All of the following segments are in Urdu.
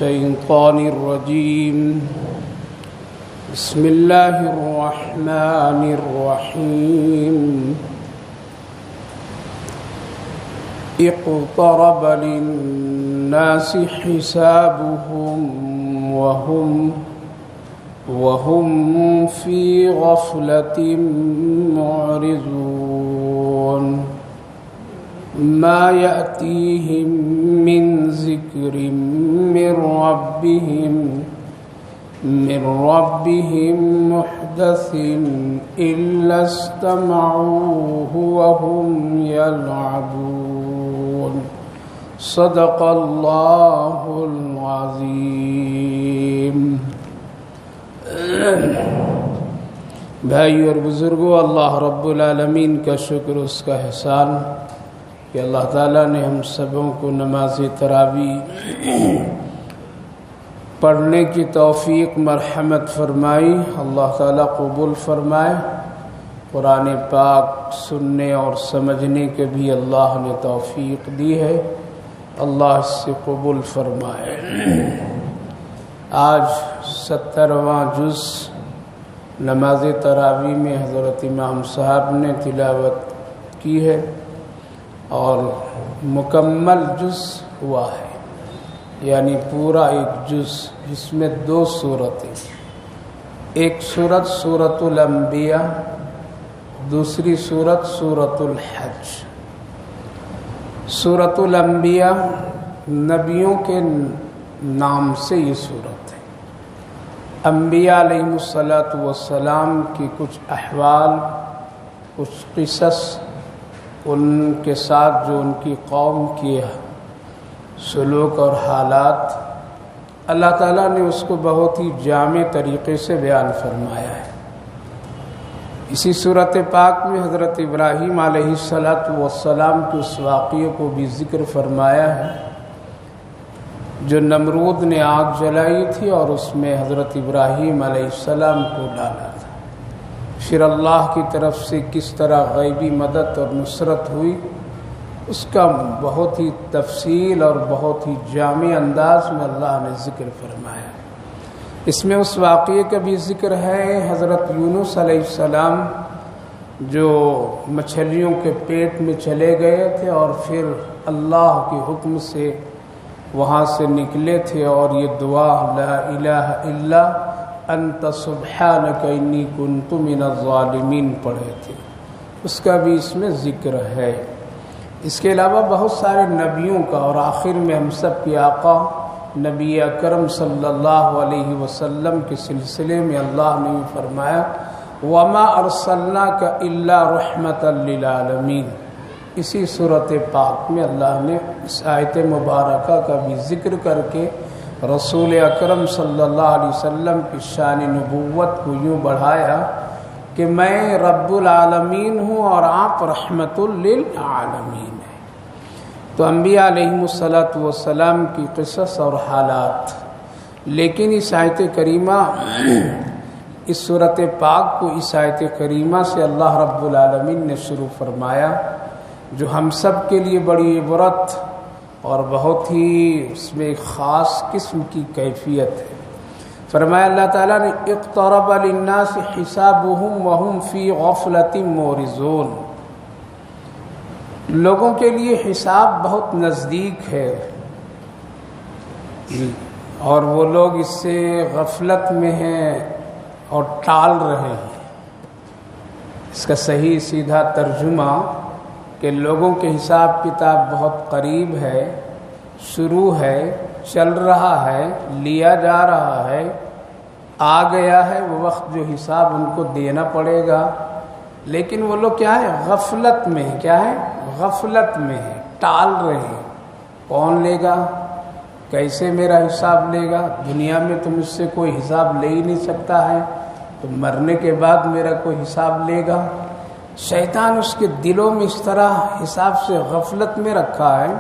الشيطان الرجيم بسم الله الرحمن الرحيم اقترب للناس حسابهم وهم في غفلة معرضون ما يأتيهم من ذكر من ربهم محدث إلا استمعوه وهم يلعبون صدق الله العظيم. بھائی اور بزرگوں، اللہ رب العالمین کا شکر، اس کا احسان کہ اللہ تعالیٰ نے ہم سبوں کو نماز تراویح پڑھنے کی توفیق مرحمت فرمائی. اللہ تعالیٰ قبول فرمائے. قرآن پاک سننے اور سمجھنے کے بھی اللہ نے توفیق دی ہے. اللہ اس سے قبول فرمائے. آج 70واں جز نماز تراویح میں حضرت امام صاحب نے تلاوت کی ہے اور مکمل جز ہوا ہے، یعنی پورا ایک جز جس میں 2 صورتیں، ایک صورت سورۃ الانبیاء، دوسری صورت سورۃ الحج. سورۃ الانبیاء نبیوں کے نام سے یہ صورت ہے. انبیاء علیہم السلام کی کچھ احوال، کچھ قصص، ان کے ساتھ جو ان کی قوم کی سلوک اور حالات، اللہ تعالیٰ نے اس کو بہت ہی جامع طریقے سے بیان فرمایا ہے. اسی صورت پاک میں حضرت ابراہیم علیہ السلام کے اس واقعے کو بھی ذکر فرمایا ہے جو نمرود نے آگ جلائی تھی اور اس میں حضرت ابراہیم علیہ السلام کو ڈالا تھا. پھر اللہ کی طرف سے کس طرح غیبی مدد اور نصرت ہوئی، اس کا بہت ہی تفصیل اور بہت ہی جامع انداز میں اللہ نے ذکر فرمایا. اس میں اس واقعے کا بھی ذکر ہے. حضرت یونس علیہ السلام جو مچھلیوں کے پیٹ میں چلے گئے تھے اور پھر اللہ کے حکم سے وہاں سے نکلے تھے اور یہ دعا لا الہ الا انت سبحانک انی کنت من الظالمین پڑھے تھے، اس کا بھی اس میں ذکر ہے. اس کے علاوہ بہت سارے نبیوں کا، اور آخر میں ہم سب کے آقا نبی اکرم صلی اللہ علیہ وسلم کے سلسلے میں اللہ نے فرمایا وما ارسلناک الا رحمۃ للعالمین. اسی صورت پاک میں اللہ نے اس آیت مبارکہ کا بھی ذکر کر کے رسول اکرم صلی اللہ علیہ وسلم کی شان نبوت کو یوں بڑھایا کہ میں رب العالمین ہوں اور آپ رحمت للعالمین ہیں. تو انبیاء علیہم السلام کی قصص اور حالات. لیکن اس آیت کریمہ، اس صورت پاک کو اس آیت کریمہ سے اللہ رب العالمین نے شروع فرمایا جو ہم سب کے لیے بڑی عبرت اور بہت ہی اس میں ایک خاص قسم کی کیفیت ہے. فرمایا اللہ تعالیٰ نے اقترب للناس حسابهم وهم فی غفلۃ معرضون. لوگوں کے لیے حساب بہت نزدیک ہے اور وہ لوگ اس سے غفلت میں ہیں اور ٹال رہے ہیں. اس کا صحیح سیدھا ترجمہ کہ لوگوں کے حساب کتاب بہت قریب ہے، شروع ہے، چل رہا ہے، لیا جا رہا ہے، آ گیا ہے وہ وقت جو حساب ان کو دینا پڑے گا. لیکن وہ لوگ کیا ہے؟ غفلت میں ہے. کیا ہے؟ غفلت میں ہے، ٹال رہے ہیں. کون لے گا؟ کیسے میرا حساب لے گا؟ دنیا میں تو مجھ سے کوئی حساب لے ہی نہیں سکتا ہے، تو مرنے کے بعد میرا کوئی حساب لے گا؟ شیطان اس کے دلوں میں اس طرح حساب سے غفلت میں رکھا ہے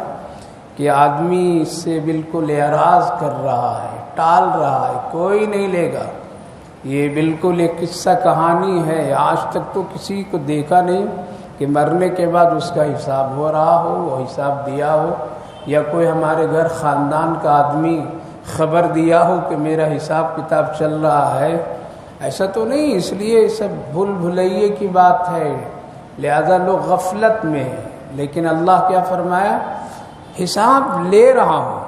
کہ آدمی اس سے بالکل اعراض کر رہا ہے، ٹال رہا ہے، کوئی نہیں لے گا. یہ بالکل ایک قصہ کہانی ہے. آج تک تو کسی کو دیکھا نہیں کہ مرنے کے بعد اس کا حساب ہو رہا ہو، وہ حساب دیا ہو، یا کوئی ہمارے گھر خاندان کا آدمی خبر دیا ہو کہ میرا حساب کتاب چل رہا ہے، ایسا تو نہیں، اس لیے سب بھول بھلائیے کی بات ہے، لہذا لوگ غفلت میں ہیں۔ لیکن اللہ کیا فرمایا؟ حساب لے رہا ہوں،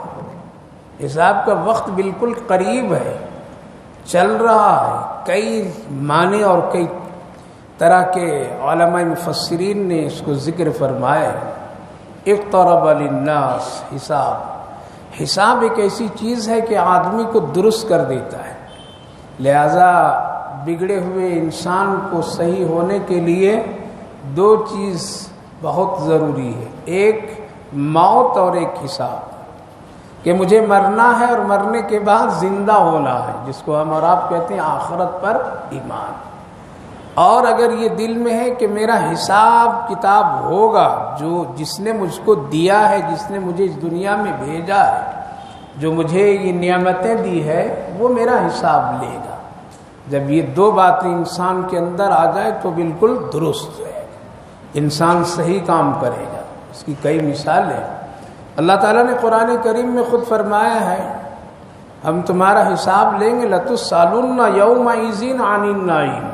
حساب کا وقت بالکل قریب ہے، چل رہا ہے۔ کئی معنی اور کئی طرح کے علماء مفسرین نے اس کو ذکر فرمائے۔ اقترب للناس حساب ایک ایسی چیز ہے کہ آدمی کو درست کر دیتا ہے، لہذا بگڑے ہوئے انسان کو صحیح ہونے کے لیے دو چیز بہت ضروری ہے، ایک موت اور ایک حساب، کہ مجھے مرنا ہے اور مرنے کے بعد زندہ ہونا ہے، جس کو ہم اور آپ کہتے ہیں آخرت پر ایمان۔ اور اگر یہ دل میں ہے کہ میرا حساب کتاب ہوگا، جس نے مجھ کو دیا ہے، جس نے مجھے اس دنیا میں بھیجا ہے، جو مجھے یہ نعمتیں دی ہے، وہ میرا حساب لے گا۔ جب یہ دو باتیں انسان کے اندر آ جائے تو بالکل درست ہے، انسان صحیح کام کرے گا۔ اس کی کئی مثالیں اللہ تعالیٰ نے قرآن کریم میں خود فرمایا ہے، ہم تمہارا حساب لیں گے، لَتُسْأَلُنَّ يَوْمَئِذٍ عَنِ النَّعِيمِ۔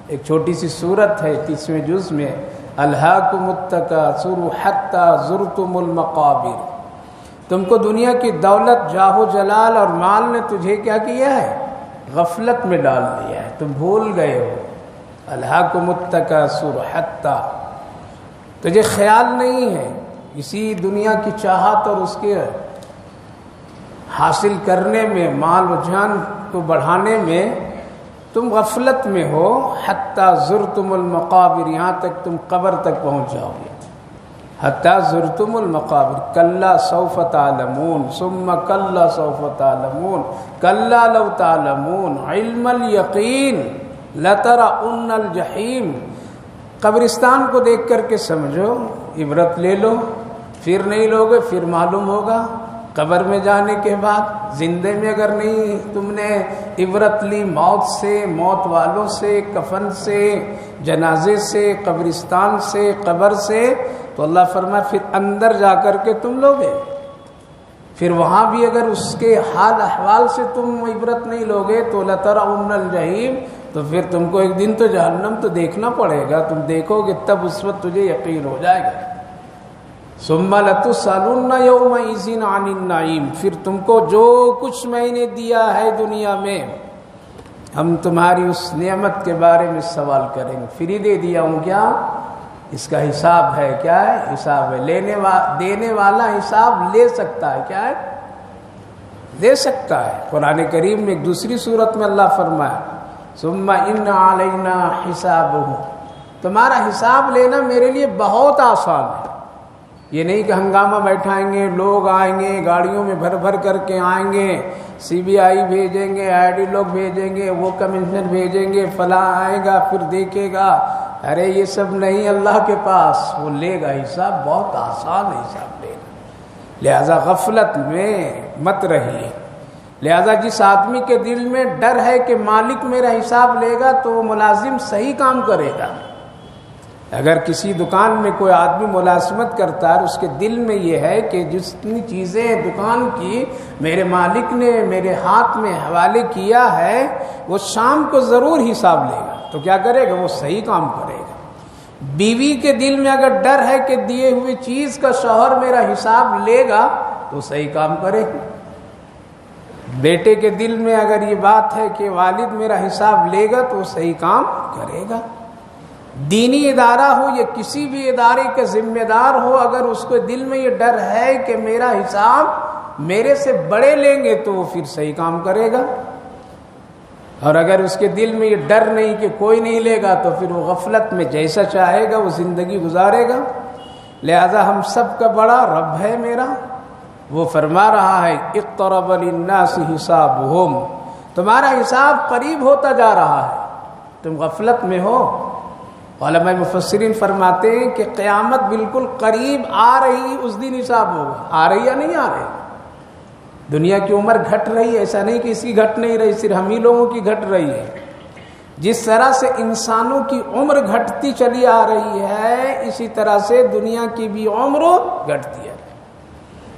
ایک چھوٹی سی سورت ہے 30ویں جز میں، أَلْهَاكُمُ التَّكَاثُرُ حَتَّى زُرْتُمُ الْمَقَابِرَ۔ تم کو دنیا کی دولت، جاہ و جلال اور مال نے تجھے کیا کیا ہے؟ غفلت میں ڈال دیا ہے، تم بھول گئے ہو۔ أَلْهَاكُمُ التَّكَاثُرُ حَتَّى، تجھے خیال نہیں ہے اسی دنیا کی چاہت اور اس کے حاصل کرنے میں، مال و جان کو بڑھانے میں تم غفلت میں ہو۔ حتیٰ زرتم المقابر، یہاں تک تم قبر تک پہنچ جاؤ گے۔ حتیٰ زرتم المقابر، کلا سوف تعلمون ثم کلا سوف تعلمون کلا لو تعلمون علم الیقین لترون الجحیم۔ قبرستان کو دیکھ کر کے سمجھو، عبرت لے لو، پھر نہیں لوگے پھر معلوم ہوگا قبر میں جانے کے بعد۔ زندے میں اگر نہیں تم نے عبرت لی موت سے، موت والوں سے، کفن سے، جنازے سے، قبرستان سے، قبر سے، تو اللہ فرمائے پھر اندر جا کر کے تم لوگے، پھر وہاں بھی اگر اس کے حال احوال سے تم عبرت نہیں لوگے تو لترون الجحیم، تو پھر تم کو ایک دن تو جہنم تو دیکھنا پڑے گا، تم دیکھو گے تب اس وقت تجھے یقین ہو جائے گا۔ ثم لتسألن یومئذ عن النعیم، پھر تم کو جو کچھ میں نے دیا ہے دنیا میں، ہم تمہاری اس نعمت کے بارے میں سوال کریں گے۔ فری دے دیا ہوں کیا؟ اس کا حساب ہے، کیا ہے؟ حساب ہے۔ دینے والا حساب لے سکتا ہے، کیا ہے؟ لے سکتا ہے۔ قرآن کریم میں ایک دوسری صورت میں اللہ فرمایا ثم ان علینا حسابہ، تمہارا حساب لینا میرے لیے بہت آسان ہے۔ یہ نہیں کہ ہنگامہ بیٹھائیں گے، لوگ آئیں گے گاڑیوں میں بھر بھر کر کے آئیں گے، سی بی آئی بھیجیں گے، آئی ڈی لوگ بھیجیں گے، وہ کمشنر بھیجیں گے، فلاں آئے گا پھر دیکھے گا، ارے یہ سب نہیں اللہ کے پاس، وہ لے گا حساب، بہت آسان ہے حساب لے گا۔ لہذا غفلت میں مت رہیے۔ لہذا جس آدمی کے دل میں ڈر ہے کہ مالک میرا حساب لے گا تو وہ ملازم صحیح کام کرے گا۔ اگر کسی دکان میں کوئی آدمی ملازمت کرتا ہے، اس کے دل میں یہ ہے کہ جتنی چیزیں دکان کی میرے مالک نے میرے ہاتھ میں حوالے کیا ہے وہ شام کو ضرور حساب لے گا، تو کیا کرے گا؟ وہ صحیح کام کرے گا۔ بیوی کے دل میں اگر ڈر ہے کہ دیے ہوئے چیز کا شوہر میرا حساب لے گا تو صحیح کام کرے گا۔ بیٹے کے دل میں اگر یہ بات ہے کہ والد میرا حساب لے گا تو وہ صحیح کام کرے گا۔ دینی ادارہ ہو یا کسی بھی ادارے کا ذمہ دار ہو، اگر اس کو دل میں یہ ڈر ہے کہ میرا حساب میرے سے بڑے لیں گے تو وہ پھر صحیح کام کرے گا، اور اگر اس کے دل میں یہ ڈر نہیں کہ کوئی نہیں لے گا تو پھر وہ غفلت میں جیسا چاہے گا وہ زندگی گزارے گا۔ لہذا ہم سب کا بڑا رب ہے میرا، وہ فرما رہا ہے اقترب للناس حسابہم، تمہارا حساب قریب ہوتا جا رہا ہے، تم غفلت میں ہو۔ علماء مفسرین فرماتے ہیں کہ قیامت بالکل قریب آ رہی، اس دن حساب ہوگا۔ آ رہی یا نہیں آ رہی؟ دنیا کی عمر گھٹ رہی ہے، ایسا نہیں کہ اس کی گھٹ نہیں رہی، صرف ہم ہی لوگوں کی گھٹ رہی ہے۔ جس طرح سے انسانوں کی عمر گھٹتی چلی آ رہی ہے، اسی طرح سے دنیا کی بھی عمر گھٹتی ہے۔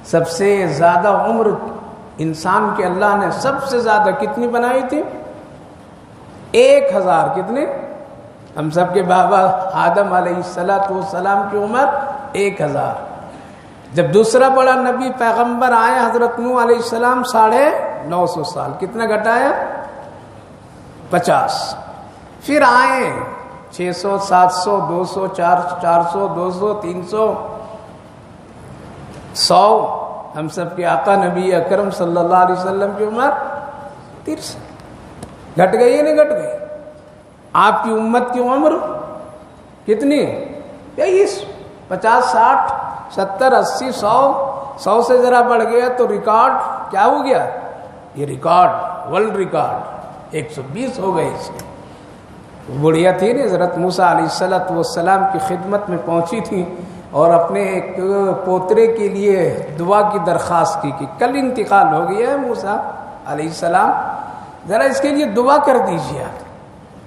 سب سے زیادہ عمر انسان کے اللہ نے سب سے زیادہ کتنی بنائی تھی؟ 1000. کتنے؟ ہم سب کے بابا آدم علیہ السلام کی عمر 1000. جب دوسرا بڑا نبی پیغمبر آیا حضرت نوح علیہ السلام 950 سال. کتنا گھٹایا؟ 50. پھر آئے 600 700 200 400 200 300 100. ہم سب کے آقا نبی اکرم صلی اللہ علیہ وسلم کی عمر 63. گھٹ گئی یا نہیں گھٹ گئی؟ آپ کی امت کی عمر کتنی؟ 23. 50 60 70 80 100 سے ذرا بڑھ گیا تو ریکارڈ کیا ہو گیا؟ یہ ریکارڈ ورلڈ ریکارڈ 120 ہو گئے. اس کے بڑھیا تھی نا حضرت موسیٰ علیہ السلام کی خدمت میں پہنچی تھی اور اپنے ایک پوترے کے لیے دعا کی درخواست کی کہ کل انتقال ہو گیا ہے موسیٰ علیہ السلام، ذرا اس کے لیے دعا کر دیجیے آپ.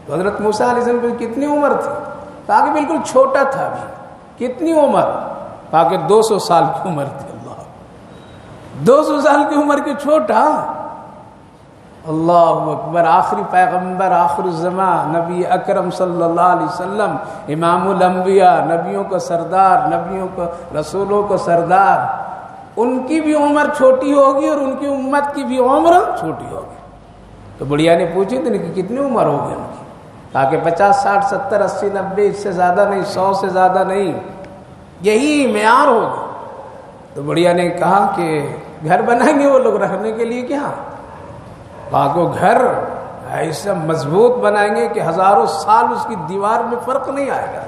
تو حضرت موسیٰ علیہ السلام کی کتنی عمر تھی؟ کہا کہ بالکل چھوٹا تھا ابھی. کتنی عمر؟ کہا کہ 200 سال کی عمر تھی. اللہ، 200 سال کی عمر کی چھوٹا. اللہ اکبر. آخری پیغمبر، آخر الزمان نبی اکرم صلی اللہ علیہ وسلم، امام الانبیاء، نبیوں کا سردار، نبیوں کا رسولوں کا سردار، ان کی بھی عمر چھوٹی ہوگی اور ان کی امت کی بھی عمر چھوٹی ہوگی. تو بڑھیا نے پوچھی تھی کہ کتنی عمر ہوگی ان کی؟ کہا کہ 50 60 70 80 90، اس سے زیادہ نہیں، 100 سے زیادہ نہیں، یہی معیار ہوگا. تو بڑھیا نے کہا کہ گھر بنائیں گے وہ لوگ رہنے کے لیے کیا؟ باغو گھر ایسا مضبوط بنائیں گے کہ ہزاروں سال اس کی دیوار میں فرق نہیں آئے گا.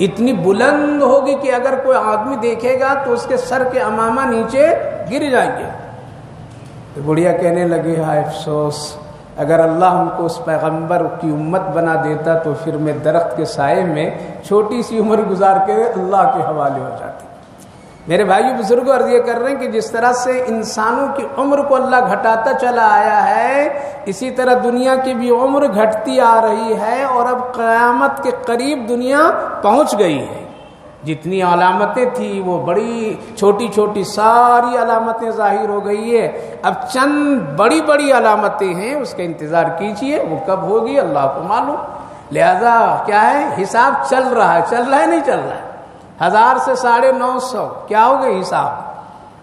اتنی بلند ہوگی کہ اگر کوئی آدمی دیکھے گا تو اس کے سر کے امامہ نیچے گر جائیں گے. تو بڑھیا کہنے لگے ہائے افسوس، اگر اللہ ہم کو اس پیغمبر کی امت بنا دیتا تو پھر میں درخت کے سائے میں چھوٹی سی عمر گزار کے اللہ کے حوالے ہو جاتی. میرے بھائیو بزرگوں، عرض یہ کر رہے ہیں کہ جس طرح سے انسانوں کی عمر کو اللہ گھٹاتا چلا آیا ہے، اسی طرح دنیا کی بھی عمر گھٹتی آ رہی ہے اور اب قیامت کے قریب دنیا پہنچ گئی ہے. جتنی علامتیں تھیں وہ بڑی چھوٹی چھوٹی ساری علامتیں ظاہر ہو گئی ہے. اب چند بڑی بڑی علامتیں ہیں، اس کا انتظار کیجیے، وہ کب ہوگی اللہ کو معلوم. لہذا کیا ہے؟ حساب چل رہا ہے نہیں چل رہا ہے. 1000 سے 950 کیا ہو گئے حساب؟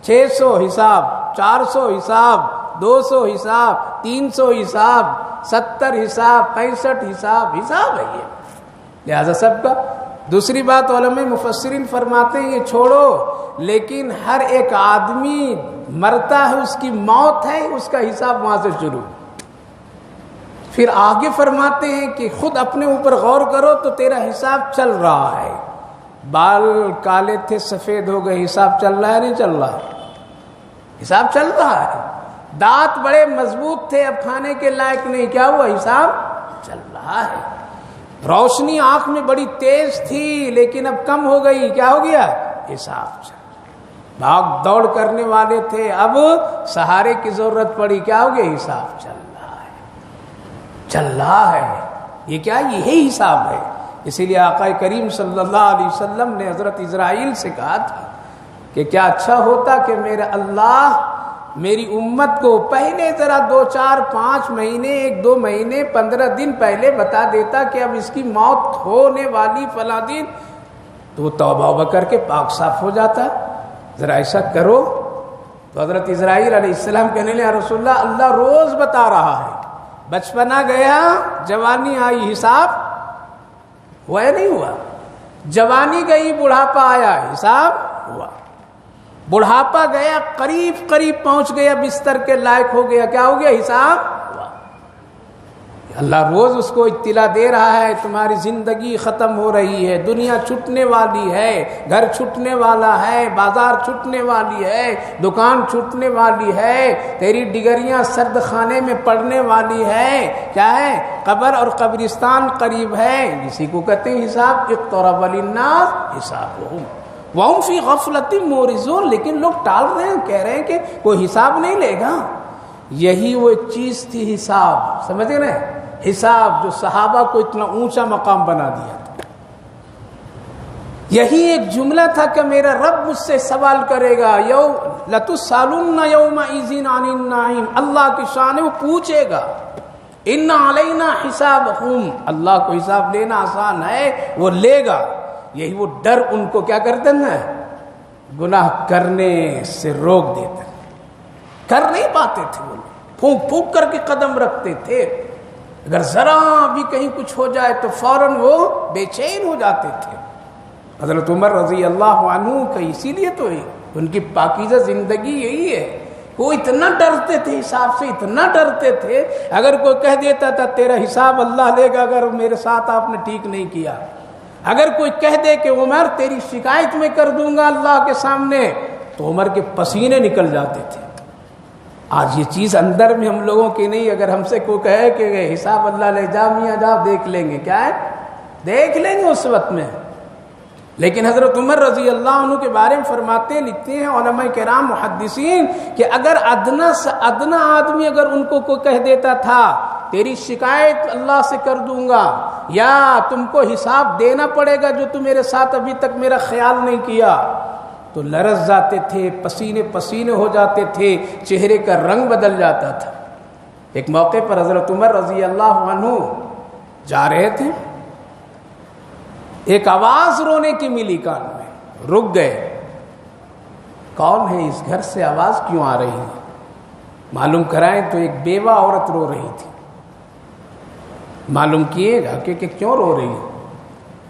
600 حساب، 400 حساب، 200 حساب، 300 حساب، 70 حساب، 65 حساب ہے یہ. لہذا سب کا. دوسری بات علماء مفسرین فرماتے ہیں یہ چھوڑو، لیکن ہر ایک آدمی مرتا ہے، اس کی موت ہے، اس کا حساب وہاں سے شروع. پھر آگے فرماتے ہیں کہ خود اپنے اوپر غور کرو تو تیرا حساب چل رہا ہے. بال کالے تھے سفید ہو گئے، حساب چل رہا ہے نہیں چل رہا ہے؟ حساب چل رہا ہے. دانت بڑے مضبوط تھے، اب کھانے کے لائق نہیں، کیا ہوا؟ حساب چل رہا ہے. روشنی آنکھ میں بڑی تیز تھی لیکن اب کم ہو گئی، کیا ہو گیا؟ حساب چل رہا. بھاگ دوڑ کرنے والے تھے، اب سہارے کی ضرورت پڑی، کیا ہو گیا؟ حساب چل رہا ہے. یہ کیا؟ یہی حساب ہے. اسی لیے آقا کریم صلی اللہ علیہ وسلم نے حضرت اسرائیل سے کہا تھا کہ کیا اچھا ہوتا کہ میرا اللہ میری امت کو پہلے ذرا 2 4 5 مہینے 1 2 مہینے 15 دن پہلے بتا دیتا کہ اب اس کی موت ہونے والی فلاں دن، تو وہ توبہ کر کے پاک صاف ہو جاتا. ذرا ایسا کرو. تو حضرت اسرائیل علیہ السلام کہنے لگے یا رسول اللہ روز بتا رہا ہے. بچپنا گیا، جوانی آئی، حساب ہوا یا نہیں ہوا؟ جوانی گئی، بڑھاپا آیا، حساب ہوا. بڑھاپا گیا، قریب پہنچ گیا، بستر کے لائق ہو گیا، کیا ہو گیا؟ حساب ہوا. اللہ روز اس کو اطلاع دے رہا ہے تمہاری زندگی ختم ہو رہی ہے، دنیا چھوٹنے والی ہے، گھر چھوٹنے والا ہے، بازار چھوٹنے والی ہے، دکان چھوٹنے والی ہے، تیری ڈگریاں سرد خانے میں پڑنے والی ہے. کیا ہے؟ قبر اور قبرستان قریب ہے. اسی کو کہتے ہیں حساب. اقترب للناس حسابهم وهم فی غفلۃ معرضون. لیکن لوگ ٹال رہے ہیں، کہہ رہے ہیں کہ کوئی حساب نہیں لے گا. یہی وہ چیز تھی حساب. سمجھے نا؟ حساب جو صحابہ کو اتنا اونچا مقام بنا دیا. یہی ایک جملہ تھا کہ میرا رب مجھ سے سوال کرے گا، لَتُسْأَلُنَّ يَوْمَئِذٍ عَنِ النَّعِيمِ، اللہ کی شان ہے، وہ پوچھے گا، اِنَّ عَلَيْنَا حِسَابَهُمْ، اللہ کو حساب لینا آسان ہے، وہ لے گا۔ یہی وہ ڈر ان کو کیا کرتے نا، گناہ کرنے سے روک دیتے، کر نہیں پاتے تھے، وہ پھونک پھونک کر کے قدم رکھتے تھے، اگر ذرا بھی کہیں کچھ ہو جائے تو فوراً وہ بے چین ہو جاتے تھے۔ حضرت عمر رضی اللہ عنہ کا اسی لیے تو ہے، ان کی پاکیزہ زندگی یہی ہے، وہ اتنا ڈرتے تھے، حساب سے اتنا ڈرتے تھے، اگر کوئی کہہ دیتا تھا تیرا حساب اللہ لے گا اگر میرے ساتھ آپ نے ٹھیک نہیں کیا، اگر کوئی کہہ دے کہ عمر تیری شکایت میں کر دوں گا اللہ کے سامنے، تو عمر کے پسینے نکل جاتے تھے۔ آج یہ چیز اندر میں ہم لوگوں کی نہیں، اگر ہم سے کوئی کہے کہ حساب اللہ لے جا میاں جاؤ دیکھ لیں گے، کیا ہے دیکھ لیں گے اس وقت میں۔ لیکن حضرت عمر رضی اللہ عنہ کے بارے میں فرماتے لکھتے ہیں علماء کرام محدثین کہ اگر ادنا سے ادنا آدمی اگر ان کو کوئی کہہ دیتا تھا تیری شکایت اللہ سے کر دوں گا، یا تم کو حساب دینا پڑے گا جو تم میرے ساتھ ابھی تک میرا خیال نہیں کیا، تو لرز جاتے تھے، پسینے پسینے ہو جاتے تھے، چہرے کا رنگ بدل جاتا تھا۔ ایک موقع پر حضرت عمر رضی اللہ عنہ جا رہے تھے، ایک آواز رونے کی ملی کان میں، رک گئے، کون ہے اس گھر سے آواز کیوں آ رہی ہے؟ معلوم کرائیں تو ایک بیوہ عورت رو رہی تھی۔ معلوم کیے گا کہ کیوں رو رہی ہے؟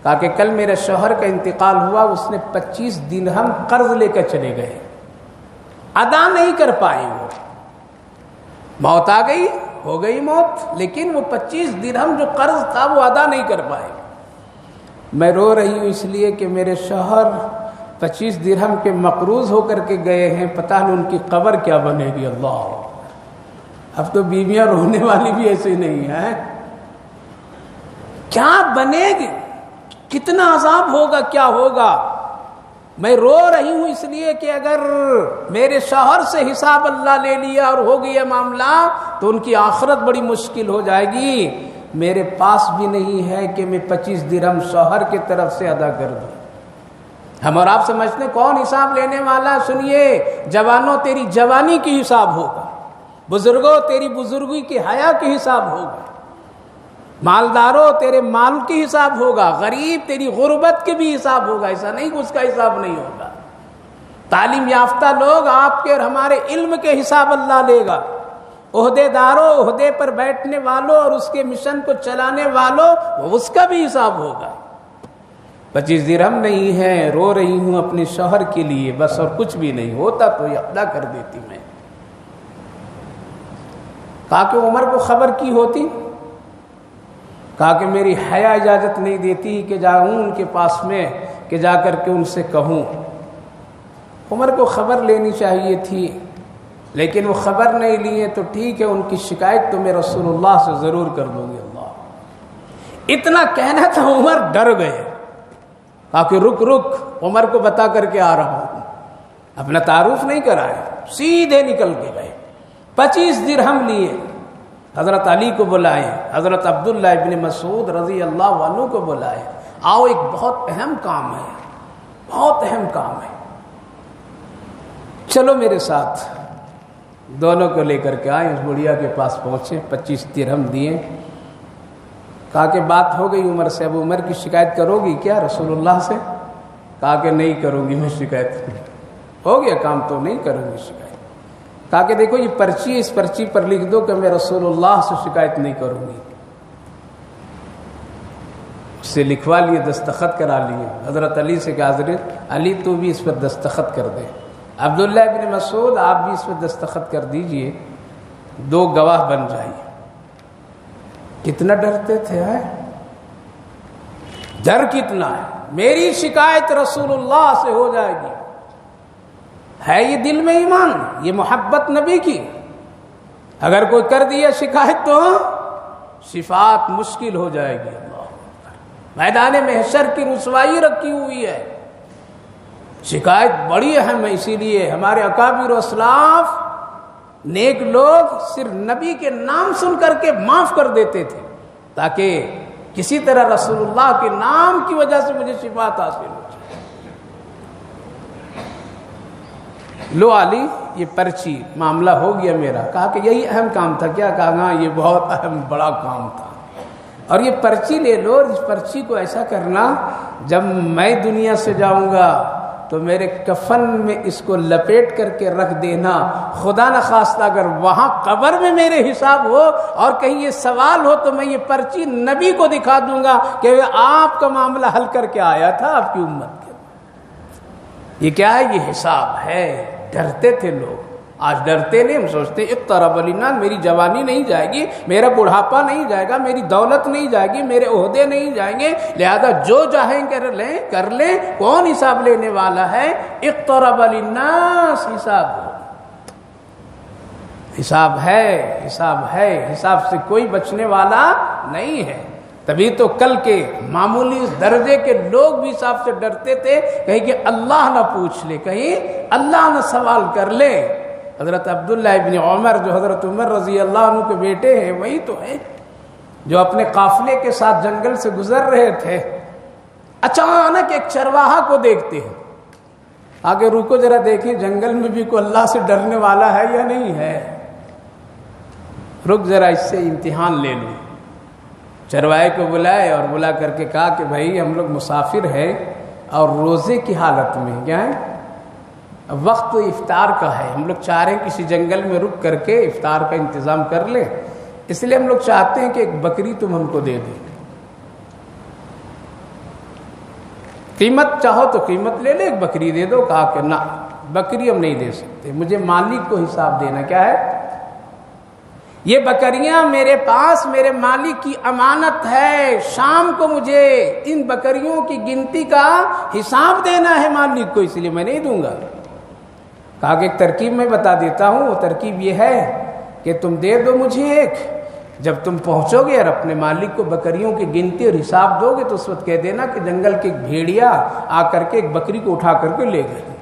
کہا کہ کل میرے شوہر کا انتقال ہوا، اس نے 25 درہم قرض لے کر چلے گئے، ادا نہیں کر پائے، وہ موت آ گئی، ہو گئی موت، لیکن وہ 25 درہم جو قرض تھا وہ ادا نہیں کر پائے۔ میں رو رہی ہوں اس لیے کہ میرے شوہر 25 درہم کے مقروض ہو کر کے گئے ہیں، پتہ نہیں ان کی قبر کیا بنے گی۔ اللہ، اب تو بیویاں رونے والی بھی ایسے نہیں ہیں، کیا بنے گی، کتنا عذاب ہوگا، کیا ہوگا۔ میں رو رہی ہوں اس لیے کہ اگر میرے شوہر سے حساب اللہ لے لیا اور ہو گیا معاملہ تو ان کی آخرت بڑی مشکل ہو جائے گی۔ میرے پاس بھی نہیں ہے کہ میں 25 درہم شوہر کی طرف سے ادا کر دوں۔ ہم اور آپ سمجھتے ہیں کون حساب لینے والا؟ سنیے، جوانوں تیری جوانی کی حساب ہوگا، بزرگوں تیری بزرگی کی حیا کی حساب ہوگا، مالداروں تیرے مال کی حساب ہوگا، غریب تیری غربت کے بھی حساب ہوگا، ایسا نہیں کہ اس کا حساب نہیں ہوگا۔ تعلیم یافتہ لوگ آپ کے اور ہمارے علم کے حساب اللہ لے گا، عہدے داروں، عہدے پر بیٹھنے والوں اور اس کے مشن کو چلانے والوں، اس کا بھی حساب ہوگا۔ 25 درہم نہیں ہے، رو رہی ہوں اپنے شوہر کے لیے بس، اور کچھ بھی نہیں ہوتا تو یہ ادا کر دیتی میں۔ کہا کہ عمر کو خبر کی ہوتی، کہا کہ میری حیا اجازت نہیں دیتی کہ جاؤں ان کے پاس میں کہ جا کر کے ان سے کہوں۔ عمر کو خبر لینی چاہیے تھی، لیکن وہ خبر نہیں لیے تو ٹھیک ہے، ان کی شکایت تو میں رسول اللہ سے ضرور کر دوں گی۔ اللہ، اتنا کہنا تھا، عمر ڈر گئے، کہا کہ رک رک، عمر کو بتا کر کے آ رہا ہوں۔ اپنا تعارف نہیں کرائے، سیدھے نکل کے گئے، 25 درہم لیے، حضرت علی کو بلائے، حضرت عبداللہ ابن مسعود رضی اللہ عنہ کو بلائے، آؤ ایک بہت اہم کام ہے، بہت اہم کام ہے، چلو میرے ساتھ۔ دونوں کو لے کر کے آئے، اس بڑھیا کے پاس پہنچے، 25 درہم دیے، کہا کہ بات ہو گئی عمر سے، اب عمر کی شکایت کرو گی کیا رسول اللہ سے؟ کہا کہ نہیں کروں گی میں شکایت، ہو گیا کام تو نہیں کروں گی شکایت۔ کہا کہ دیکھو یہ پرچی، اس پرچی پر لکھ دو کہ میں رسول اللہ سے شکایت نہیں کروں گی۔ اس سے لکھوا لیے، دستخط کرا لیے، حضرت علی سے کہ حضرت علی تو بھی اس پر دستخط کر دے، عبداللہ ابن مسعود آپ بھی اس پر دستخط کر دیجئے، 2 گواہ بن جائیے۔ کتنا ڈرتے تھے، ڈر کتنا ہے، میری شکایت رسول اللہ سے ہو جائے گی، ہے یہ دل میں ایمان، یہ محبت نبی کی۔ اگر کوئی کر دیا شکایت تو شفاعت مشکل ہو جائے گی۔ اللہ، میدان محشر کی رسوائی رکھی ہوئی ہے، شکایت بڑی اہم ہے۔ اسی لیے ہمارے اکابر و اسلاف نیک لوگ صرف نبی کے نام سن کر کے معاف کر دیتے تھے، تاکہ کسی طرح رسول اللہ کے نام کی وجہ سے مجھے شفاعت حاصل ہو جائے۔ لو علی یہ پرچی، معاملہ ہو گیا میرا۔ کہا کہ یہی اہم کام تھا کیا؟ کہا ہاں یہ بہت اہم بڑا کام تھا، اور یہ پرچی لے لو، اور اس پرچی کو ایسا کرنا جب میں دنیا سے جاؤں گا تو میرے کفن میں اس کو لپیٹ کر کے رکھ دینا، خدا نخواستہ اگر وہاں قبر میں میرے حساب ہو اور کہیں یہ سوال ہو تو میں یہ پرچی نبی کو دکھا دوں گا کہ آپ کا معاملہ حل کر کے آیا تھا آپ کی امت کے۔ یہ کیا ہے؟ یہ حساب ہے۔ ڈرتے تھے لوگ، آج ڈرتے نہیں، ہم سوچتے اقترب للناس، میری جوانی نہیں جائے گی، میرا بڑھاپا نہیں جائے گا، میری دولت نہیں جائے گی، میرے عہدے نہیں جائیں گے، لہذا جو چاہیں کر لیں، کون حساب لینے والا ہے؟ اقترب للناس حساب ہو، حساب ہے، حساب ہے، حساب سے کوئی بچنے والا نہیں ہے۔ تبھی تو کل کے معمولی درجے کے لوگ بھی حساب سے ڈرتے تھے، کہیں کہ اللہ نہ پوچھ لے، کہیں اللہ نہ سوال کر لے۔ حضرت عبداللہ ابن عمر جو حضرت عمر رضی اللہ عنہ کے بیٹے ہیں، وہی تو ہے جو اپنے قافلے کے ساتھ جنگل سے گزر رہے تھے، اچانک ایک چرواہا کو دیکھتے ہیں، آگے رکو ذرا دیکھیں جنگل میں بھی کوئی اللہ سے ڈرنے والا ہے یا نہیں ہے، رک ذرا اس سے امتحان لے لوں۔ چرواہے کو بلائے اور بلا کر کے کہا کہ بھائی ہم لوگ مسافر ہیں اور روزے کی حالت میں، کیا ہے وقت افطار کا ہے، ہم لوگ چاہ رہے ہیں کسی جنگل میں رک کر کے افطار کا انتظام کر لیں، اس لیے ہم لوگ چاہتے ہیں کہ ایک بکری تم ہم کو دے دیں، قیمت چاہو تو قیمت لے لے، ایک بکری دے دو۔ کہا کہ نہ، بکری ہم نہیں دے سکتے، مجھے مالک کو حساب دینا۔ کیا ہے؟ یہ بکریاں میرے پاس میرے مالک کی امانت ہے، شام کو مجھے ان بکریوں کی گنتی کا حساب دینا ہے مالک کو، اس لیے میں نہیں دوں گا۔ کہا کہ ایک ترکیب میں بتا دیتا ہوں، وہ ترکیب یہ ہے کہ تم دے دو مجھے ایک، جب تم پہنچو گے اور اپنے مالک کو بکریوں کی گنتی اور حساب دو گے تو اس وقت کہہ دینا کہ جنگل کے ایک بھیڑیا آ کر کے ایک بکری کو اٹھا کر کے لے گئے۔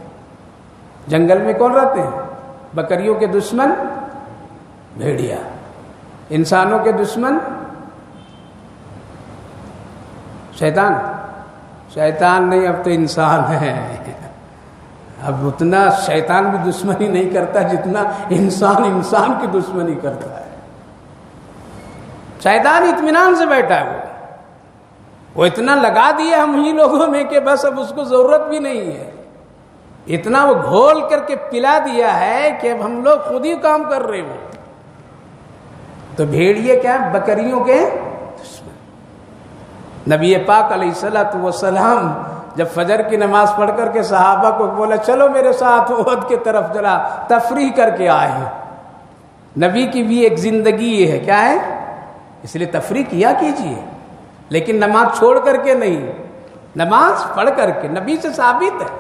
جنگل میں کون رہتے ہیں؟ بکریوں کے دشمن بھیڑیا، انسانوں کے دشمن شیطان، شیطان نہیں اب تو انسان ہے، اب اتنا شیطان بھی دشمنی نہیں کرتا جتنا انسان کی دشمنی کرتا ہے۔ شیطان اطمینان سے بیٹھا ہے، وہ اتنا لگا دیا ہم ہی لوگوں میں کہ بس اب اس کو ضرورت بھی نہیں ہے، اتنا وہ گھول کر کے پلا دیا ہے کہ اب ہم لوگ خود ہی کام کر رہے ہو۔ تو بھیڑیے کیا ہیں؟ بکریوں کے دشمن۔ نبی پاک علیہ الصلوۃ والسلام جب فجر کی نماز پڑھ کر کے صحابہ کو بولا چلو میرے ساتھ احد کی طرف ذرا تفریح کر کے آئے ہیں، نبی کی بھی ایک زندگی یہ ہے، کیا ہے؟ اس لیے تفریح کیا کیجیے، لیکن نماز چھوڑ کر کے نہیں، نماز پڑھ کر کے۔ نبی سے ثابت ہے،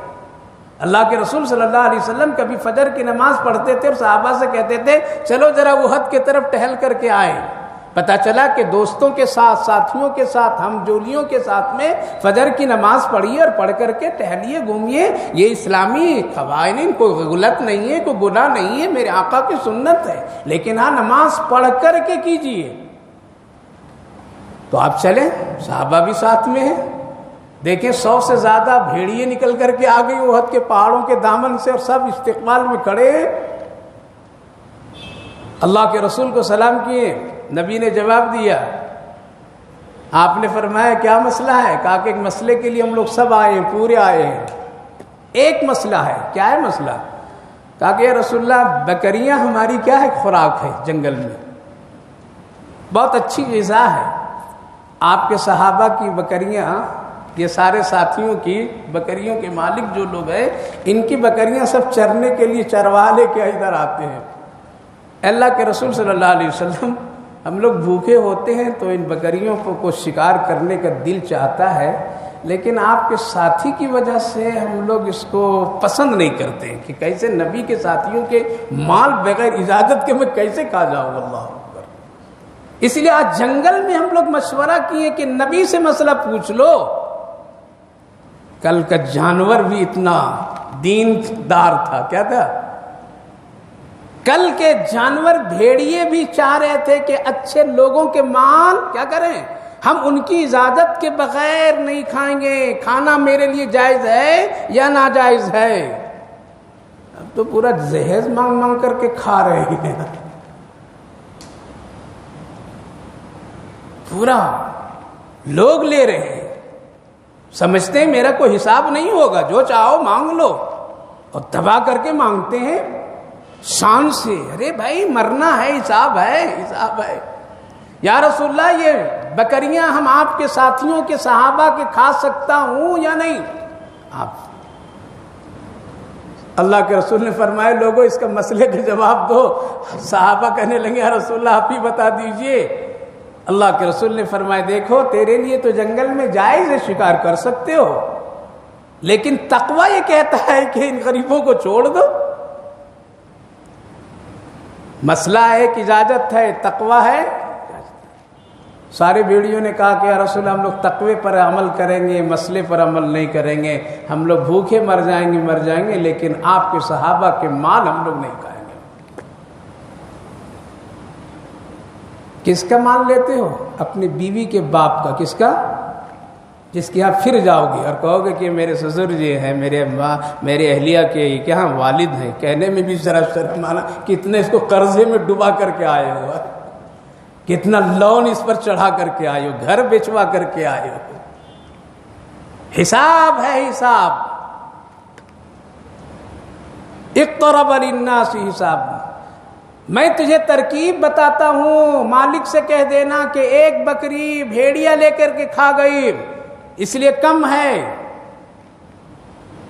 اللہ کے رسول صلی اللہ علیہ وسلم کبھی فجر کی نماز پڑھتے تھے اور صحابہ سے کہتے تھے چلو ذرا احد کی طرف ٹہل کر کے آئے۔ پتہ چلا کہ دوستوں کے ساتھ، ساتھیوں کے ساتھ، ہم جولیوں کے ساتھ میں فجر کی نماز پڑھیے اور پڑھ کر کے ٹہلیے، گھومیے، یہ اسلامی قوانین، کوئی غلط نہیں ہے، کوئی گناہ نہیں ہے، میرے آقا کی سنت ہے، لیکن ہاں نماز پڑھ کر کے کیجیے۔ تو آپ چلیں، صحابہ بھی ساتھ میں ہیں، دیکھیں 100 سے زیادہ بھیڑیے نکل کر کے آ گئی احد کے پہاڑوں کے دامن سے، اور سب استقبال میں کھڑے ہیں۔ اللہ کے رسول کو سلام کیے، نبی نے جواب دیا، آپ نے فرمایا کیا مسئلہ ہے؟ کہا کہ ایک مسئلے کے لیے ہم لوگ سب آئے ہیں، پورے آئے ہیں، ایک مسئلہ ہے۔ کیا ہے مسئلہ؟ کہا کہ یا رسول اللہ بکریاں ہماری کیا ہے؟ خوراک ہے جنگل میں، بہت اچھی غذا ہے، آپ کے صحابہ کی بکریاں، یہ سارے ساتھیوں کی بکریوں کے مالک جو لوگ ہیں، ان کی بکریاں سب چرنے کے لیے چروا لے کے ادھر آتے ہیں۔ اللہ کے رسول صلی اللہ علیہ وسلم ہم لوگ بھوکے ہوتے ہیں تو ان بکریوں کو شکار کرنے کا دل چاہتا ہے، لیکن آپ کے ساتھی کی وجہ سے ہم لوگ اس کو پسند نہیں کرتے کہ کیسے نبی کے ساتھیوں کے مال بغیر اجازت کے میں کیسے کھا جاؤں، اللہ اکبر۔ اس لیے آج جنگل میں ہم لوگ مشورہ کیے کہ نبی سے مسئلہ پوچھ لو۔ کل کا جانور بھی اتنا دیندار تھا، کیا تھا؟ کل کے جانور بھیڑیے بھی چاہ رہے تھے کہ اچھے لوگوں کے مال کیا کریں، ہم ان کی اجازت کے بغیر نہیں کھائیں گے، کھانا میرے لیے جائز ہے یا ناجائز ہے۔ تو پورا جہیز مانگ مانگ کر کے کھا رہے ہیں، پورا لوگ لے رہے ہیں، سمجھتے ہیں میرا کوئی حساب نہیں ہوگا، جو چاہو مانگ لو، اور تباہ کر کے مانگتے ہیں شان سے۔ ارے بھائی مرنا ہے، حساب ہے، حساب ہے۔ یا رسول اللہ یہ بکریاں ہم آپ کے ساتھیوں کے صحابہ کے کھا سکتا ہوں یا نہیں؟ آپ اللہ کے رسول نے فرمایا لوگوں اس کا مسئلے کا جواب دو۔ صحابہ کہنے لگے یا رسول اللہ آپ ہی بتا دیجئے۔ اللہ کے رسول نے فرمایا دیکھو تیرے لیے تو جنگل میں جائز ہے، شکار کر سکتے ہو، لیکن تقوی یہ کہتا ہے کہ ان غریبوں کو چھوڑ دو۔ مسئلہ ہے کہ اجازت ہے، تقوی ہے۔ سارے بیڑیوں نے کہا کہ یا رسول اللہ ہم لوگ تقوی پر عمل کریں گے، مسئلے پر عمل نہیں کریں گے، ہم لوگ بھوکے مر جائیں گے، لیکن آپ کے صحابہ کے مال ہم لوگ نہیں کھائیں گے۔ کس کا مال لیتے ہو؟ اپنی بیوی کے باپ کا۔ کس کا؟ جس کے یہاں پھر جاؤ گے اور کہو گے کہ میرے سسر جی ہیں، میرے اہلیہ کے کیا والد ہیں، کہنے میں بھی ذرا شرمانا، کتنے اس کو قرضے میں ڈبا کر کے آئے ہو، کتنا لون اس پر چڑھا کر کے آئے ہو، گھر بیچوا کر کے آئے ہو۔ حساب ہے، حساب۔ اقترب للناس حساب۔ میں تجھے ترکیب بتاتا ہوں، مالک سے کہہ دینا کہ ایک بکری بھیڑیا لے کر کے کھا گئی اس لیے کم ہے،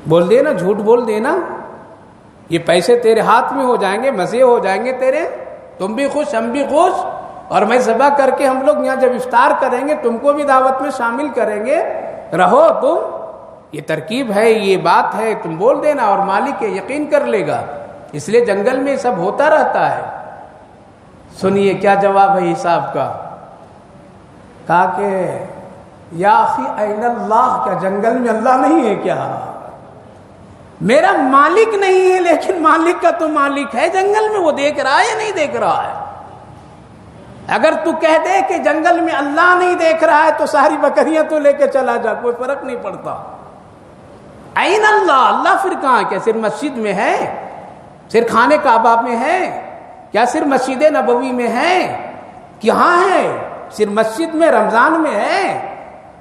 بول دینا، جھوٹ بول دینا، یہ پیسے تیرے ہاتھ میں ہو جائیں گے، مزے ہو جائیں گے تیرے، تم بھی خوش ہم بھی خوش، اور میں ذبح کر کے ہم لوگ یہاں جب افطار کریں گے تم کو بھی دعوت میں شامل کریں گے، رہو تم۔ یہ ترکیب ہے، یہ بات ہے، تم بول دینا اور مالک یقین کر لے گا۔ اس لیے جنگل میں سب ہوتا رہتا ہے۔ سنیے کیا جواب ہے حساب کا۔ کہا کہ یا اخی این اللہ، کیا جنگل میں اللہ نہیں ہے کیا؟ میرا مالک نہیں ہے لیکن مالک کا تو مالک ہے، جنگل میں وہ دیکھ رہا ہے یا نہیں دیکھ رہا ہے؟ اگر تو کہہ دے کہ جنگل میں اللہ نہیں دیکھ رہا ہے تو ساری بکریاں تو لے کے چلا جا، کوئی فرق نہیں پڑتا۔ این اللہ، اللہ پھر کہاں؟ کیا صرف مسجد میں ہے؟ صرف خانہ کعبہ میں ہے؟ کیا صرف مسجد نبوی میں ہے؟ کہاں ہے؟ صرف مسجد میں، رمضان میں ہے؟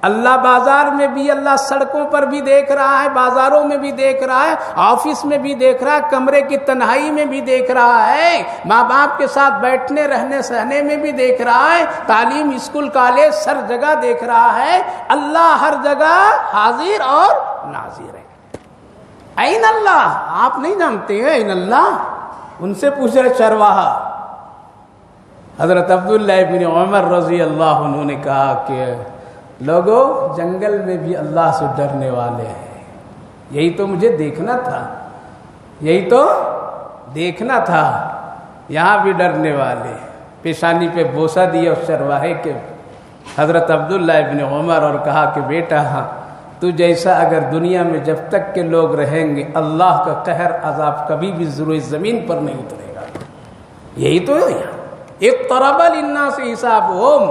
اللہ بازار میں بھی، اللہ سڑکوں پر بھی دیکھ رہا ہے، بازاروں میں بھی دیکھ رہا ہے، آفس میں بھی دیکھ رہا ہے، کمرے کی تنہائی میں بھی دیکھ رہا ہے، ماں باپ کے ساتھ بیٹھنے رہنے سہنے میں بھی دیکھ رہا ہے، تعلیم اسکول کالج ہر جگہ دیکھ رہا ہے۔ اللہ ہر جگہ حاضر اور ناظر ہے۔ این اللہ، آپ نہیں جانتے ہیں این اللہ؟ ان سے پوچھ رہے چرواہا۔ حضرت عبداللہ بن عمر رضی اللہ عنہ نے کہا کہ لوگوں جنگل میں بھی اللہ سے ڈرنے والے ہیں، یہی تو مجھے دیکھنا تھا، یہی تو دیکھنا تھا، یہاں بھی ڈرنے والے۔ پیشانی پہ بوسہ دیا اس چرواہے کے حضرت عبداللہ ابن عمر اور کہا کہ بیٹا تو جیسا اگر دنیا میں جب تک کے لوگ رہیں گے اللہ کا قہر عذاب کبھی بھی ضرور زمین پر نہیں اترے گا۔ یہی تو ہے یہاں۔ اقترب للناس حسابہم،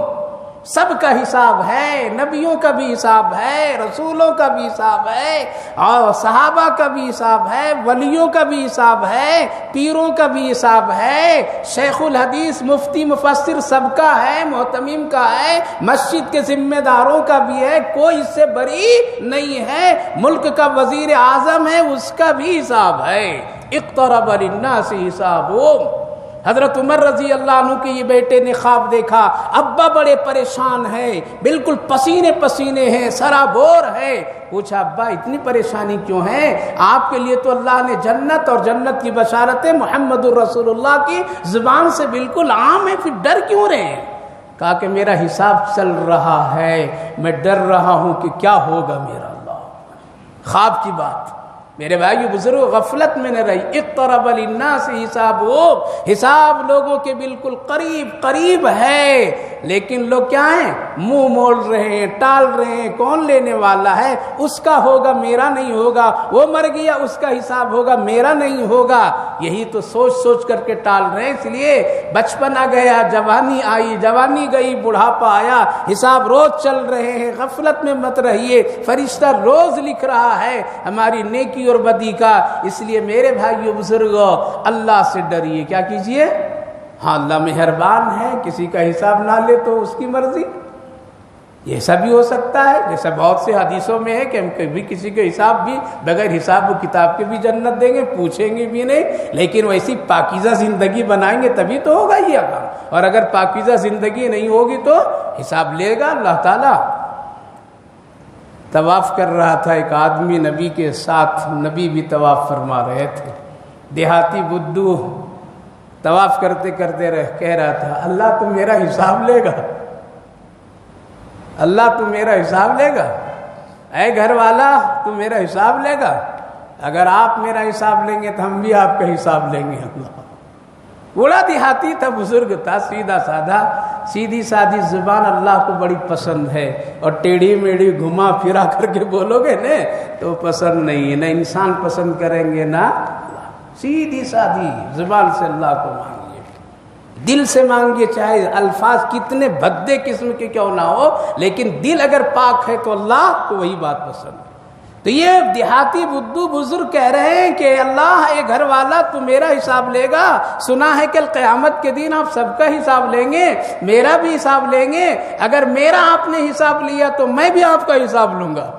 سب کا حساب ہے، نبیوں کا بھی حساب ہے، رسولوں کا بھی حساب ہے، اور صحابہ کا بھی حساب ہے، ولیوں کا بھی حساب ہے، پیروں کا بھی حساب ہے، شیخ الحدیث مفتی مفسر سب کا ہے، محتمم کا ہے، مسجد کے ذمہ داروں کا بھی ہے، کوئی اس سے بری نہیں ہے، ملک کا وزیر اعظم ہے اس کا بھی حساب ہے۔ اقترب للناس حسابہم۔ حضرت عمر رضی اللہ عنہ کے یہ بیٹے نے خواب دیکھا، ابا بڑے پریشان ہیں، بالکل پسینے پسینے ہیں، سرابور ہے۔ پوچھا ابا اتنی پریشانی کیوں ہے؟ آپ کے لیے تو اللہ نے جنت اور جنت کی بشارتیں محمد الرسول اللہ کی زبان سے بالکل عام ہے، پھر ڈر کیوں رہے ہیں؟ کہا کہ میرا حساب چل رہا ہے، میں ڈر رہا ہوں کہ کیا ہوگا میرا۔ اللہ، خواب کی بات میرے بھائی بزرگ غفلت میں نہ رہی۔ اقترب للناس حسابہم، حساب لوگوں کے بالکل قریب قریب ہے، لیکن لوگ کیا ہیں؟ منہ موڑ رہے ہیں، ٹال رہے ہیں۔ کون لینے والا ہے؟ اس کا ہوگا، میرا نہیں ہوگا۔ وہ مر گیا، اس کا حساب ہوگا، میرا نہیں ہوگا۔ یہی تو سوچ سوچ کر کے ٹال رہے ہیں۔ اس لیے بچپن آ گیا، جوانی آئی، جوانی گئی، بڑھاپا آیا، حساب روز چل رہے ہیں۔ غفلت میں مت رہیے، فرشتہ روز لکھ رہا ہے ہماری نیکی اور بدی کا۔ اس لیے میرے بھائیو بزرگوں، اللہ سے ڈریے۔ کیا کیجئے؟ ہاں، اللہ مہربان ہے، کسی کا حساب نہ لے تو اس کی مرضی۔ یہ سب بھی ہو سکتا ہے، جیسا بہت سے حدیثوں میں ہے کہ ہم کبھی کسی کے حساب بھی بغیر حساب و کتاب کے بھی جنت دیں گے، پوچھیں گے بھی نہیں، لیکن ویسی پاکیزہ زندگی بنائیں گے تبھی تو ہوگا یہ کام۔ اور اگر پاکیزہ زندگی نہیں ہوگی تو حساب لے گا اللہ تعالیٰ۔ طواف کر رہا تھا ایک آدمی نبی کے ساتھ، نبی بھی طواف فرما رہے تھے۔ دیہاتی بدو طواف کرتے کرتے کہہ رہا تھا، اللہ تو میرا حساب لے گا، اللہ تو میرا حساب لے گا، اے گھر والا تو میرا حساب لے گا۔ اگر آپ میرا حساب لیں گے تو ہم بھی آپ کا حساب لیں گے۔ اللہ، بوڑھا دیہاتی تھا، بزرگ تھا، سیدھا سادہ، سیدھی سادھی زبان اللہ کو بڑی پسند ہے، اور ٹیڑھی میڑھی گھما پھرا کر کے بولو گے نا تو پسند نہیں ہے۔ نہ انسان پسند کریں گے نہ اللہ۔ سیدھی سادھی زبان سے اللہ کو مانگیے، دل سے مانگیے، چاہے الفاظ کتنے بھدے قسم کے کیوں نہ ہو، لیکن دل اگر پاک ہے تو اللہ کو وہی بات پسند ہے۔ تو یہ دیہاتی بدو بزرگ کہہ رہے ہیں کہ اللہ اے گھر والا تو میرا حساب لے گا، سنا ہے کہ قیامت کے دن آپ سب کا حساب لیں گے، میرا بھی حساب لیں گے، اگر میرا آپ نے حساب لیا تو میں بھی آپ کا حساب لوں گا۔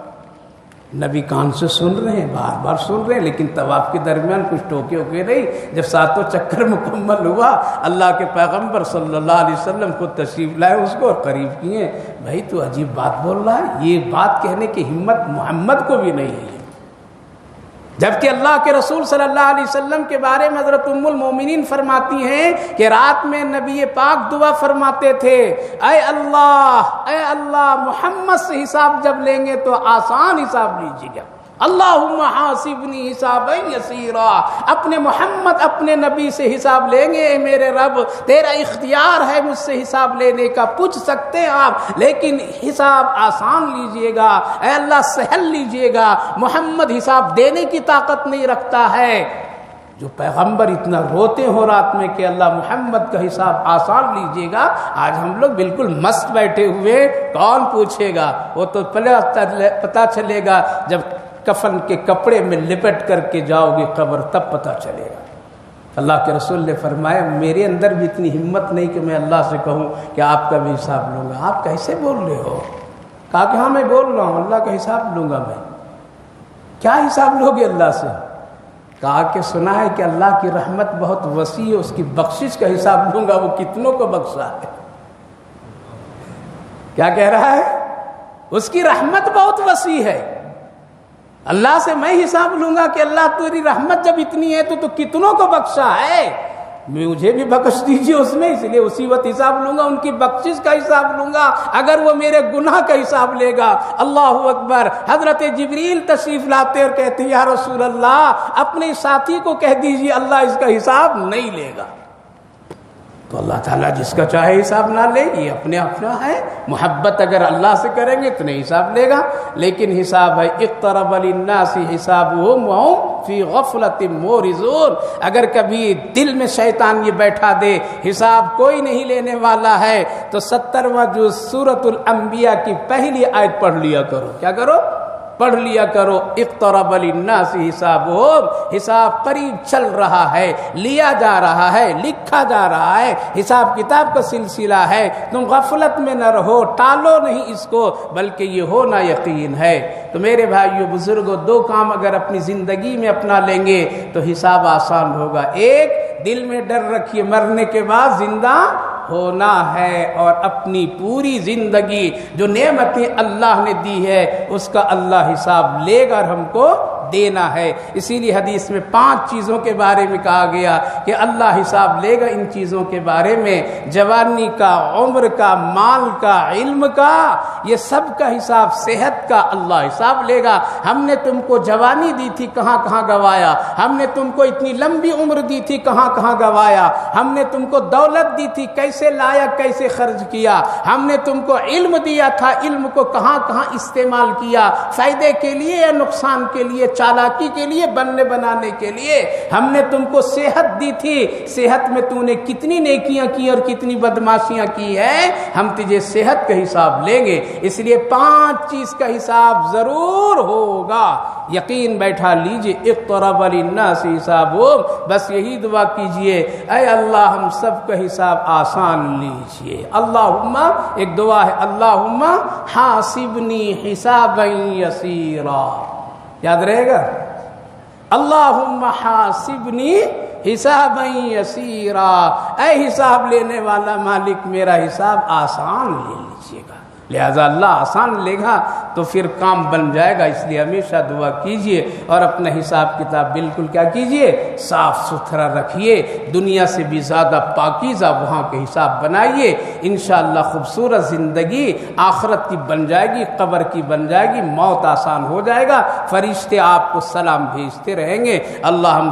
نبی کان سے سن رہے ہیں، بار بار سن رہے ہیں، لیکن طواف کے درمیان کچھ ٹوکے ہوکے نہیں۔ جب ساتوں چکر مکمل ہوا، اللہ کے پیغمبر صلی اللہ علیہ وسلم کو تشریف لائے، اس کو قریب کیے، بھائی تو عجیب بات بول رہا ہے، یہ بات کہنے کی ہمت محمد کو بھی نہیں ہے۔ جبکہ اللہ کے رسول صلی اللہ علیہ وسلم کے بارے میں حضرت ام المومنین فرماتی ہیں کہ رات میں نبی پاک دعا فرماتے تھے، اے اللہ محمد سے حساب جب لیں گے تو آسان حساب لیجیے گا، اللہم حاسبنی حسابا یسیرا۔ اپنے محمد، اپنے نبی سے حساب لیں گے، اے میرے رب تیرا اختیار ہے مجھ سے حساب لینے کا، پوچھ سکتے ہیں آپ، لیکن حساب آسان لیجئے گا، اے اللہ سہل لیجئے گا۔ محمد حساب دینے کی طاقت نہیں رکھتا ہے۔ جو پیغمبر اتنا روتے ہو رات میں کہ اللہ محمد کا حساب آسان لیجئے گا، آج ہم لوگ بالکل مست بیٹھے ہوئے، کون پوچھے گا؟ وہ تو پتہ چلے گا جب کفن کے کپڑے میں لپٹ کر کے جاؤ گے قبر، تب پتہ چلے گا۔ اللہ کے رسول نے فرمایا میرے اندر بھی اتنی ہمت نہیں کہ میں اللہ سے کہوں کہ آپ کا بھی حساب لوں گا۔ آپ کیسے بول رہے ہو؟ کہا کہ ہاں میں بول رہا ہوں، اللہ کا حساب لوں گا میں۔ کیا حساب لو گے اللہ سے؟ کہا کہ سنا ہے کہ اللہ کی رحمت بہت وسیع ہے، اس کی بخشش کا حساب لوں گا، وہ کتنوں کو بخشا ہے۔ کیا کہہ رہا ہے؟ اس کی رحمت بہت وسیع ہے، اللہ سے میں حساب لوں گا کہ اللہ تیری رحمت جب اتنی ہے تو کتنوں کو بخشا ہے، مجھے بھی بخش دیجیے اس میں، اس لیے اسی وقت حساب لوں گا، ان کی بخشش کا حساب لوں گا اگر وہ میرے گناہ کا حساب لے گا۔ اللہ اکبر۔ حضرت جبریل تشریف لاتے اور کہتے ہیں یا رسول اللہ اپنے ساتھی کو کہہ دیجیے اللہ اس کا حساب نہیں لے گا۔ تو اللہ تعالیٰ جس کا چاہے حساب نہ لے، یہ اپنے اپنا ہے۔ محبت اگر اللہ سے کریں گے تو نہیں حساب لے گا، لیکن حساب ہے اقترب للناس حسابهم وهم فی غفلۃ معرضون۔ اگر کبھی دل میں شیطان یہ بیٹھا دے حساب کوئی نہیں لینے والا ہے تو 70واں جز سورۃ الانبیاء کی پہلی آیت پڑھ لیا کرو۔ کیا کرو؟ پڑھ لیا کرو۔ اقترب للناس حسابهم، حساب قریب چل رہا ہے، لیا جا رہا ہے، لکھا جا رہا ہے، حساب کتاب کا سلسلہ ہے۔ تم غفلت میں نہ رہو، ٹالو نہیں اس کو، بلکہ یہ ہونا یقین ہے۔ تو میرے بھائیو بزرگوں، دو کام اگر اپنی زندگی میں اپنا لیں گے تو حساب آسان ہوگا۔ ایک، دل میں ڈر رکھیے مرنے کے بعد زندہ ہونا ہے، اور اپنی پوری زندگی جو نعمتیں اللہ نے دی ہے اس کا اللہ حساب لے گا اور ہم کو دینا ہے۔ اسی لیے حدیث میں 5 چیزوں کے بارے میں کہا گیا کہ اللہ حساب لے گا ان چیزوں کے بارے میں، جوانی کا، عمر کا، مال کا، علم کا، یہ سب کا حساب، صحت کا اللہ حساب لے گا۔ ہم نے تم کو جوانی دی تھی، کہاں کہاں گوایا؟ ہم نے تم کو اتنی لمبی عمر دی تھی، کہاں کہاں گوایا؟ ہم نے تم کو دولت دی تھی، کیسے لایا، کیسے خرچ کیا؟ ہم نے تم کو علم دیا تھا، علم کو کہاں کہاں استعمال کیا؟ فائدے کے لیے یا نقصان کے لیے، چالاکی کے لیے، بننے بنانے کے لیے؟ ہم نے تم کو صحت دی تھی، صحت میں تو نے کتنی نیکیاں کی اور کتنی بدماشیاں کی ہیں، ہم تجھے صحت کا حساب لیں گے۔ اس لیے 5 چیز کا حساب ضرور ہوگا، یقین بیٹھا لیجئے۔ اقترب للناس حسابهم، بس یہی دعا کیجئے، اے اللہ ہم سب کا حساب آسان لیجئے۔ اللہم، ایک دعا ہے، اللہم حاسبنی حسابا یسیرا، یاد رہے گا؟ اللہم حاسبنی حسابا یسیرا، اے حساب لینے والا مالک میرا حساب آسان لے لیجئے گا۔ لہذا اللہ آسان لے گا تو پھر کام بن جائے گا۔ اس لیے ہمیشہ دعا کیجئے اور اپنا حساب کتاب بالکل کیا کیجئے، صاف ستھرا رکھیے، دنیا سے بھی زیادہ پاکیزہ وہاں کے حساب بنائیے۔ انشاءاللہ خوبصورت زندگی آخرت کی بن جائے گی، قبر کی بن جائے گی، موت آسان ہو جائے گا، فرشتے آپ کو سلام بھیجتے رہیں گے۔ اللہ ہم